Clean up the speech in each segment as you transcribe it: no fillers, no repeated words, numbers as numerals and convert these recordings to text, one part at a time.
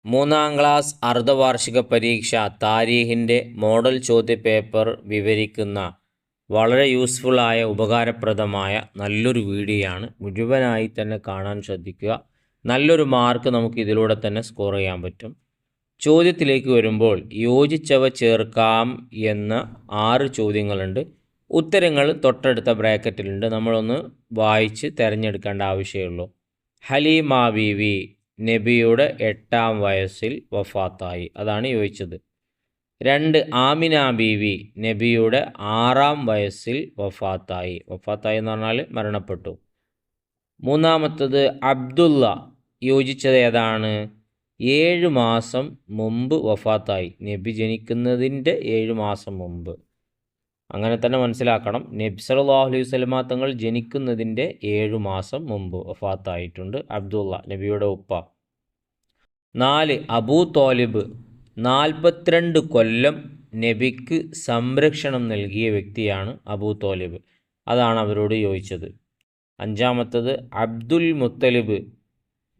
മൂന്നാം ക്ലാസ് അർദ്ധവാർഷിക പരീക്ഷ താരീഖിൻ്റെ മോഡൽ ചോദ്യപേപ്പർ വിവരിക്കുന്ന വളരെ യൂസ്ഫുള്ളായ ഉപകാരപ്രദമായ നല്ലൊരു വീഡിയോയാണ്. മുഴുവനായി തന്നെ കാണാൻ ശ്രദ്ധിക്കുക. നല്ലൊരു മാർക്ക് നമുക്ക് ഇതിലൂടെ തന്നെ സ്കോർ ചെയ്യാൻ പറ്റും. ചോദ്യത്തിലേക്ക് വരുമ്പോൾ യോജിച്ചവ ചേർക്കാം എന്ന 6 ചോദ്യങ്ങളുണ്ട്. ഉത്തരങ്ങൾ തൊട്ടടുത്ത ബ്രാക്കറ്റിലുണ്ട്. നമ്മളൊന്ന് വായിച്ച് തിരഞ്ഞെടുക്കേണ്ട ആവശ്യമുള്ളൂ. ഹലീമ ബീവി നബിയുടെ 8-ാം വയസ്സിൽ വഫാത്തായി. അതാണ് യോജിച്ചത്. 2. ആമിന ബീവി നബിയുടെ 6-ാം വയസ്സിൽ വഫാത്തായി. വഫാത്തായി എന്ന് പറഞ്ഞാൽ മരണപ്പെട്ടു. 3. അബ്ദുള്ള യോജിച്ചത് ഏതാണ്? 7 മാസം മുമ്പ് വഫാത്തായി. നബി ജനിക്കുന്നതിൻ്റെ 7 മാസം മുമ്പ്. അങ്ങനെ തന്നെ മനസ്സിലാക്കണം. നബി സല്ലല്ലാഹു അലൈഹി വസല്ലമ തങ്ങൾ ജനിക്കുന്നതിൻ്റെ 7 മാസം മുമ്പ് വഫാത്തായിട്ടുണ്ട് അബ്ദുള്ള, നബിയുടെ ഉപ്പ. 4. അബൂ ത്വാലിബ് 42 കൊല്ലം നബിക്ക് സംരക്ഷണം നൽകിയ വ്യക്തിയാണ് അബൂ ത്വാലിബ്. അതാണ് അവരോട് യോജിച്ചത്. 5. അബ്ദുൽ മുത്തലിബ്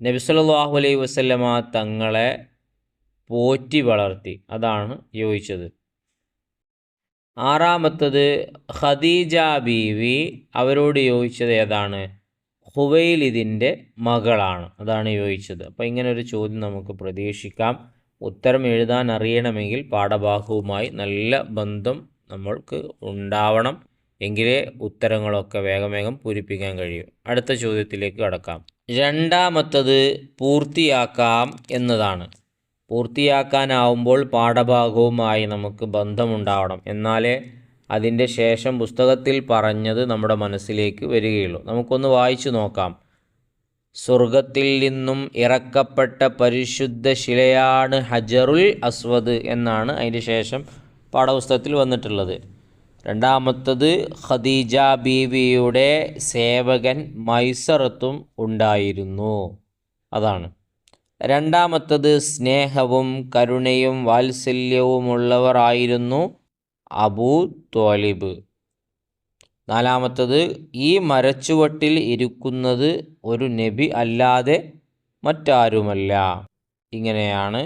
നബി സല്ലല്ലാഹു അലൈഹി വസല്ലമ തങ്ങളെ പോറ്റി വളർത്തി. അതാണ് യോജിച്ചത്. 6. ഖദീജ ബീവി അവരോട് യോജിച്ചത് ഏതാണ്? ഖുവൈലിദിൻ്റെ മകളാണ്. അതാണ് യോജിച്ചത്. അപ്പോൾ ഇങ്ങനെ ഒരു ചോദ്യം നമുക്ക് പ്രതീക്ഷിക്കാം. ഉത്തരം എഴുതാൻ അറിയണമെങ്കിൽ പാഠഭാഗവുമായി നല്ല ബന്ധം നമ്മൾക്ക് ഉണ്ടാവണം. എങ്കിലേ ഉത്തരങ്ങളൊക്കെ വേഗം പൂരിപ്പിക്കാൻ കഴിയും. അടുത്ത ചോദ്യത്തിലേക്ക് കടക്കാം. 2. പൂർത്തിയാക്കാം എന്നതാണ്. പൂർത്തിയാക്കാനാവുമ്പോൾ പാഠഭാഗവുമായി നമുക്ക് ബന്ധമുണ്ടാവണം. എന്നാലേ അതിൻ്റെ ശേഷം പുസ്തകത്തിൽ പറഞ്ഞത് നമ്മുടെ മനസ്സിലേക്ക് വരികയുള്ളൂ. നമുക്കൊന്ന് വായിച്ചു നോക്കാം. സ്വർഗത്തിൽ നിന്നും ഇറക്കപ്പെട്ട പരിശുദ്ധ ശിലയാണ് ഹജറുൽ അസ്വദ് എന്നാണ് അതിൻ്റെ ശേഷം പാഠപുസ്തകത്തിൽ വന്നിട്ടുള്ളത്. 2. ഖദീജ ബീവിയുടെ സേവകൻ മൈസറത്തും ഉണ്ടായിരുന്നു. അതാണ്. 2. സ്നേഹവും കരുണയും വാത്സല്യവുമുള്ളവരായിരുന്നു അബൂ ത്വാലിബ്. 4. ഈ മരച്ചുവട്ടിൽ ഇരിക്കുന്നത് ഒരു നബി അല്ലാതെ മറ്റാരുമല്ല. ഇങ്ങനെയാണ്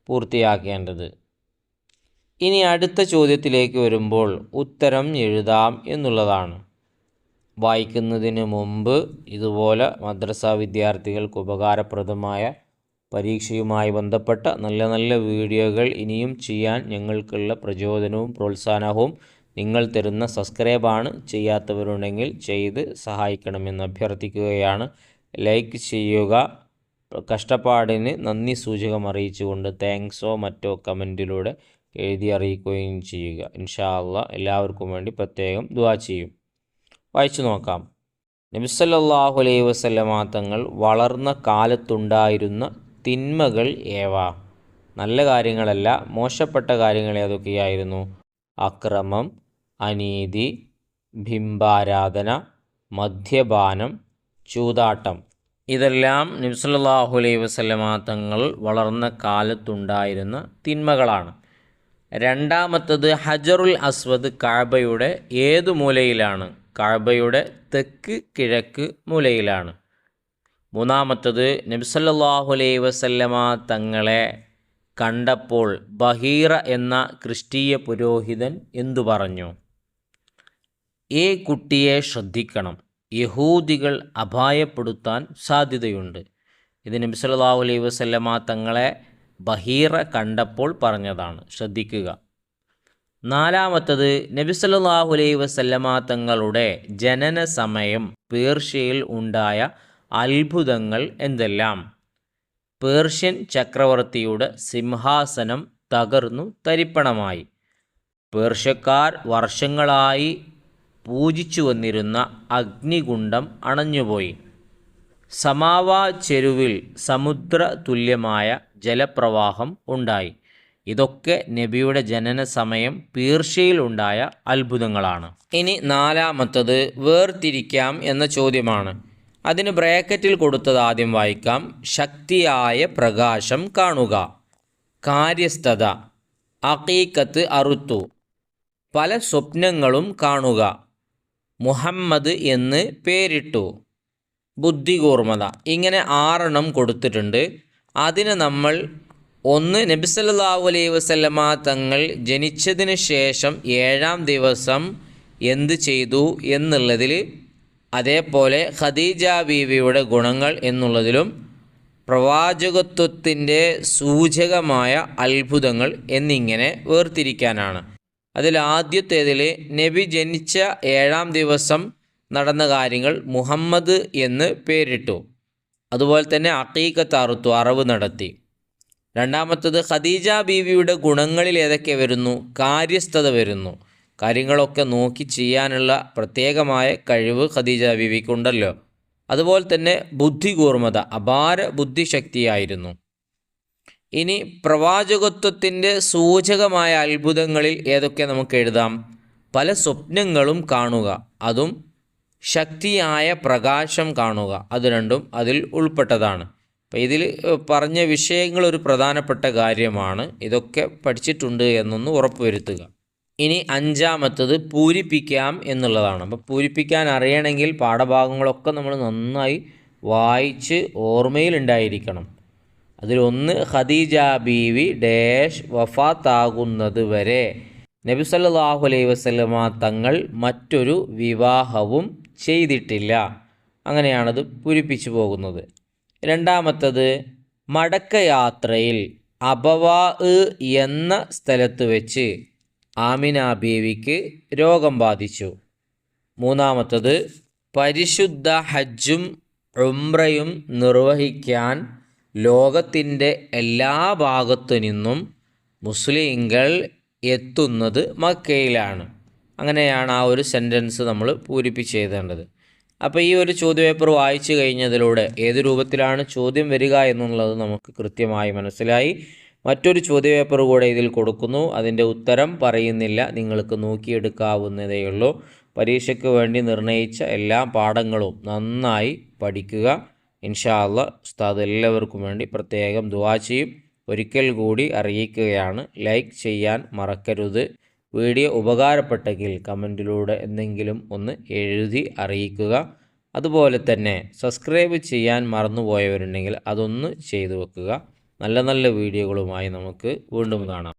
പൂർത്തിയാക്കേണ്ടത്. ഇനി അടുത്ത ചോദ്യത്തിലേക്ക് വരുമ്പോൾ ഉത്തരം എഴുതാം എന്നുള്ളതാണ്. വായിക്കുന്നതിന് മുമ്പ് ഇതുപോലെ മദ്രസ വിദ്യാർത്ഥികൾക്ക് ഉപകാരപ്രദമായ പരീക്ഷയുമായി ബന്ധപ്പെട്ട നല്ല നല്ല വീഡിയോകൾ ഇനിയും ചെയ്യാൻ ഞങ്ങൾക്കുള്ള പ്രചോദനവും പ്രോത്സാഹനവും നിങ്ങൾ തരുന്ന സബ്സ്ക്രൈബാണ്. ചെയ്യാത്തവരുണ്ടെങ്കിൽ ചെയ്ത് സഹായിക്കണമെന്ന് അഭ്യർത്ഥിക്കുകയാണ്. ലൈക്ക് ചെയ്യുക. കഷ്ടപ്പാടിന് നന്ദി സൂചകം അറിയിച്ചുകൊണ്ട് താങ്ക്സോ മറ്റോ കമൻറ്റിലൂടെ എഴുതി അറിയിക്കുകയും ചെയ്യുക. ഇൻഷാ അല്ലാഹ് എല്ലാവർക്കും വേണ്ടി പ്രത്യേകം ദുആ ചെയ്യും. വായിച്ചു നോക്കാം. നബി സല്ലല്ലാഹു അലൈഹി വസല്ലമ തങ്ങൾ വളർന്ന കാലത്തുണ്ടായിരുന്ന തിന്മകൾ ഏവ? നല്ല കാര്യങ്ങളല്ല, മോശപ്പെട്ട കാര്യങ്ങൾ ഏതൊക്കെയായിരുന്നു? അക്രമം, അനീതി, ബിംബാരാധന, മദ്യപാനം, ചൂതാട്ടം. ഇതെല്ലാം നബി സല്ലല്ലാഹു അലൈഹി വസല്ലമ തങ്ങൾ വളർന്ന കാലത്തുണ്ടായിരുന്ന തിന്മകളാണ്. 2. ഹജറുൽ അസ്വദ് കഅബയുടെ ഏതു മൂലയിലാണ്? കഅബയുടെ തെക്ക് കിഴക്ക് മൂലയിലാണ്. 3. നബി സല്ലല്ലാഹു അലൈഹി വസല്ലമ തങ്ങളെ കണ്ടപ്പോൾ ബഹീറ എന്ന ക്രിസ്തീയ പുരോഹിതൻ എന്തു പറഞ്ഞു? ഈ കുട്ടിയെ ശ്രദ്ധിക്കണം, യഹൂദികൾ അപായപ്പെടുത്താൻ സാധ്യതയുണ്ട്. ഇത് നബി സല്ലല്ലാഹു അലൈഹി വസല്ലമ തങ്ങളെ ബഹീറ കണ്ടപ്പോൾ പറഞ്ഞതാണ്. ശ്രദ്ധിക്കുക. 4. നബി സല്ലല്ലാഹു അലൈഹി വസല്ലമ തങ്ങളുടെ ജനന സമയം പേർഷ്യയിൽ ഉണ്ടായ അത്ഭുതങ്ങൾ എന്തെല്ലാം? പേർഷ്യൻ ചക്രവർത്തിയുടെ സിംഹാസനം തകർന്നു തരിപ്പണമായി. പേർഷ്യക്കാർ വർഷങ്ങളായി പൂജിച്ചു വന്നിരുന്ന അഗ്നികുണ്ഡം അണഞ്ഞുപോയി. സമാവ ചെരുവിൽ സമുദ്ര തുല്യമായ ജലപ്രവാഹം ഉണ്ടായി. ഇതൊക്കെ നബിയുടെ ജനന സമയം പേർഷ്യയിൽ ഉണ്ടായ അത്ഭുതങ്ങളാണ്. ഇനി 4. വേർതിരിക്കാം എന്ന ചോദ്യമാണ്. അതിന് ബ്രാക്കറ്റിൽ കൊടുത്തത് ആദ്യം വായിക്കാം. ശക്തിയായ പ്രകാശം കാണുക, കാര്യസ്ഥത, അഖീഖത്ത് അറുത്തു, പല സ്വപ്നങ്ങളും കാണുക, മുഹമ്മദ് എന്ന് പേരിട്ടു, ബുദ്ധികൂർമ്മത. ഇങ്ങനെ 6 കൊടുത്തിട്ടുണ്ട്. അതിനെ നമ്മൾ ഒന്ന്, നബി സല്ലല്ലാഹു അലൈഹി വസല്ലമ തങ്ങൾ ജനിച്ചതിന് ശേഷം 7-ാം ദിവസം എന്ത് ചെയ്തു എന്നുള്ളതിൽ, അതേപോലെ ഖദീജ ബീവിയുടെ ഗുണങ്ങൾ എന്നുള്ളതിലും പ്രവാചകത്വത്തിൻ്റെ സൂചകമായ അത്ഭുതങ്ങൾ എന്നിങ്ങനെ വേർതിരിക്കാനാണ്. അതിൽ ആദ്യത്തേതിൽ നബി ജനിച്ച 7-ാം ദിവസം നടന്ന കാര്യങ്ങൾ മുഹമ്മദ് എന്ന് പേരിട്ടു. അതുപോലെ തന്നെ അഖീഖത്ത് അറുത്തു, അറവ് നടത്തി. രണ്ടാമത്തത് ഖദീജ ബീവിയുടെ ഗുണങ്ങളിൽ ഏതൊക്കെ വരുന്നു? കാര്യസ്ഥത വരുന്നു. കാര്യങ്ങളൊക്കെ നോക്കി ചെയ്യാനുള്ള പ്രത്യേകമായ കഴിവ് ഖദീജ ബീവിക്കുണ്ടല്ലോ. അതുപോലെ തന്നെ ബുദ്ധികൂർമ്മത, അപാര ബുദ്ധിശക്തിയായിരുന്നു. ഇനി പ്രവാചകത്വത്തിൻ്റെ സൂചകമായ അത്ഭുതങ്ങളിൽ ഏതൊക്കെ നമുക്ക് എഴുതാം? പല സ്വപ്നങ്ങളും കാണുക, അതും ശക്തിയായ പ്രകാശം കാണുക, അത് രണ്ടും അതിൽ ഉൾപ്പെട്ടതാണ്. അപ്പോൾ ഇതിൽ പറഞ്ഞ വിഷയങ്ങൾ ഒരു പ്രധാനപ്പെട്ട കാര്യമാണ്. ഇതൊക്കെ പഠിച്ചിട്ടുണ്ട് എന്നൊന്ന് ഉറപ്പുവരുത്തുക. ഇനി 5-മത്തത് പൂരിപ്പിക്കാം എന്നുള്ളതാണ്. അപ്പോൾ പൂരിപ്പിക്കാൻ അറിയണമെങ്കിൽ പാഠഭാഗങ്ങളൊക്കെ നമ്മൾ നന്നായി വായിച്ച് ഓർമ്മയിലുണ്ടായിരിക്കണം. അതിലൊന്ന്, ഖദീജ ബീവി ഡാഷ് വഫാത്താകുന്നത് വരെ നബി സല്ലല്ലാഹു അലൈഹി വസല്ലമ തങ്ങൾ മറ്റൊരു വിവാഹവും ചെയ്തിട്ടില്ല. അങ്ങനെയാണത് പൂരിപ്പിച്ചു പോകുന്നത്. രണ്ടാമത്തത്, മടക്കയാത്രയിൽ അബവാ എന്ന സ്ഥലത്ത് വെച്ച് ആമിന ബീവിക്ക് രോഗം ബാധിച്ചു. മൂന്നാമത്തത്, പരിശുദ്ധ ഹജ്ജും ഉംറയും നിർവഹിക്കാൻ ലോകത്തിൻ്റെ എല്ലാ ഭാഗത്തു നിന്നും മുസ്ലിങ്ങൾ എത്തുന്നത് മക്കയിലാണ്. അങ്ങനെയാണ് ആ ഒരു സെൻറ്റൻസ് നമ്മൾ പൂരിപ്പിച്ച് എഴുതേണ്ടത്. അപ്പോൾ ഈ ഒരു ചോദ്യപേപ്പർ വായിച്ചു കഴിഞ്ഞതിലൂടെ ഏത് രൂപത്തിലാണ് ചോദ്യം വരിക എന്നുള്ളത് നമുക്ക് കൃത്യമായി മനസ്സിലായി. മറ്റൊരു ചോദ്യപേപ്പർ കൂടെ ഇതിൽ കൊടുക്കുന്നു. അതിൻ്റെ ഉത്തരം പറയുന്നില്ല, നിങ്ങൾക്ക് നോക്കിയെടുക്കാവുന്നതേയുള്ളൂ. പരീക്ഷയ്ക്ക് വേണ്ടി നിർണയിച്ച എല്ലാ പാഠങ്ങളും നന്നായി പഠിക്കുക. ഇൻഷാ അല്ലാഹ് ഉസ്താദ് എല്ലാവർക്കും വേണ്ടി പ്രത്യേകം ദുആ ചെയ്യും. ഒരിക്കൽ കൂടി അറിയിക്കുകയാണ്, ലൈക്ക് ചെയ്യാൻ മറക്കരുത്. വീഡിയോ ഉപകാരപ്പെട്ടെങ്കിൽ കമൻറ്റിലൂടെ എന്തെങ്കിലും ഒന്ന് എഴുതി അറിയിക്കുക. അതുപോലെ തന്നെ സബ്സ്ക്രൈബ് ചെയ്യാൻ മറന്നുപോയവരുണ്ടെങ്കിൽ അതൊന്ന് ചെയ്തു വെക്കുക. നല്ല നല്ല വീഡിയോകളുമായി നമുക്ക് വീണ്ടും കാണാം.